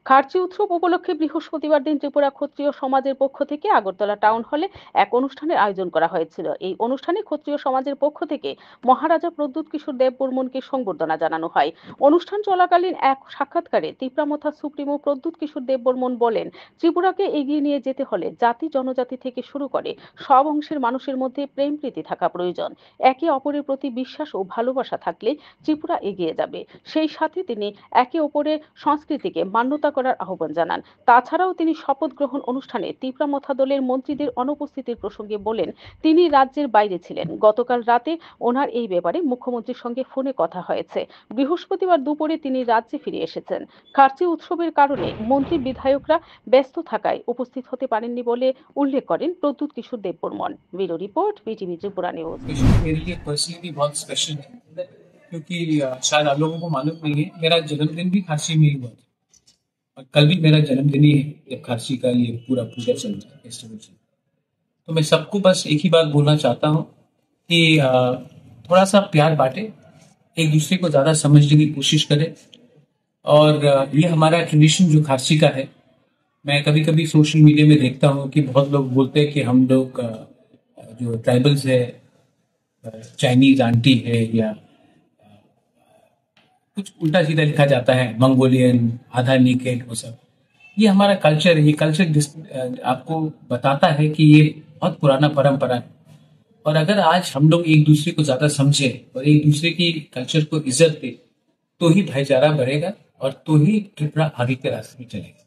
খার্চি উৎসব উপলক্ষে বৃহস্পতিবার দিন ত্রিপুরা ক্ষত্রিয় সমাজের পক্ষ থেকে আগরতলা টাউন হলে এক অনুষ্ঠানের আয়োজন করা হয়েছিল। এই অনুষ্ঠানে ক্ষত্রিয় সমাজের পক্ষ থেকে মহারাজা প্রদ্যুৎ কিশোর দেববর্মনকে সংবর্ধনা জানানো হয়। অনুষ্ঠান চলাকালীন এক সাক্ষাৎকারে তিপ্রামথা সুপ্রিমো প্রদ্যুৎ কিশোর দেববর্মন বলেন, ত্রিপুরাকে এগিয়ে নিয়ে যেতে হলে জাতি জনজাতি থেকে শুরু করে সব অংশের মানুষের মধ্যে প্রেম প্রীতি থাকা প্রয়োজন। একে অপরের প্রতি বিশ্বাস ও ভালোবাসা থাকলে ত্রিপুরা এগিয়ে যাবে। সেই সাথে তিনি একে অপরের সংস্কৃতিকে মান্যতা করার আহ্বান জানান। তাছাড়াও তিনি শপথ গ্রহণ অনুষ্ঠানে তিপ্রামথা দলের মন্ত্রীদের অনুপস্থিতির প্রসঙ্গে বলেন, তিনি রাজ্যের বাইরে ছিলেন। গতকাল রাতে ওনার এই ব্যাপারে মুখ্যমন্ত্রীর সঙ্গে ফোনে কথা হয়েছে। বৃহস্পতিবার দুপুরে তিনি রাজ্যে ফিরে এসেছেন। খার্চি উৎসবের কারণে মন্ত্রী বিধায়করা ব্যস্ত থাকায় উপস্থিত হতে পারেননি বলে উল্লেখ করেন Pradyot Kishore Debbarman. Bureau report, BTV Tripura news. मेरे लिए पर्सनली बहुत स्पेशल है क्योंकि शायद आप लोगों को मालूम नहीं है, मेरा जन्मदिन भी खारसी में ही हुआ था और कल भी मेरा जन्मदिन ही है जब खारसी का ये पूरा पूजा चल रहा है, फेस्टिवल चल रहा है। तो मैं सबको बस एक ही बात बोलना चाहता हूँ कि थोड़ा सा प्यार बांटे, एक दूसरे को ज्यादा समझने की कोशिश करें। और ये हमारा ट्रेडिशन जो खारसी का है, मैं कभी कभी सोशल मीडिया में देखता हूँ कि बहुत लोग बोलते हैं कि हम लोग जो ट्राइबल्स है, चाइनीज आंटी है, या कुछ उल्टा सीधा लिखा जाता है, मंगोलियन, आधा नेकेड, वो सब। ये हमारा कल्चर है। ये कल्चर आपको बताता है कि ये बहुत पुराना परंपरा है। और अगर आज हम लोग एक दूसरे को ज्यादा समझे और एक दूसरे की कल्चर को इज्जत दे, तो ही भाईचारा बढ़ेगा और तो ही त्रिपुरा आगे के रास्ते में चलेगा।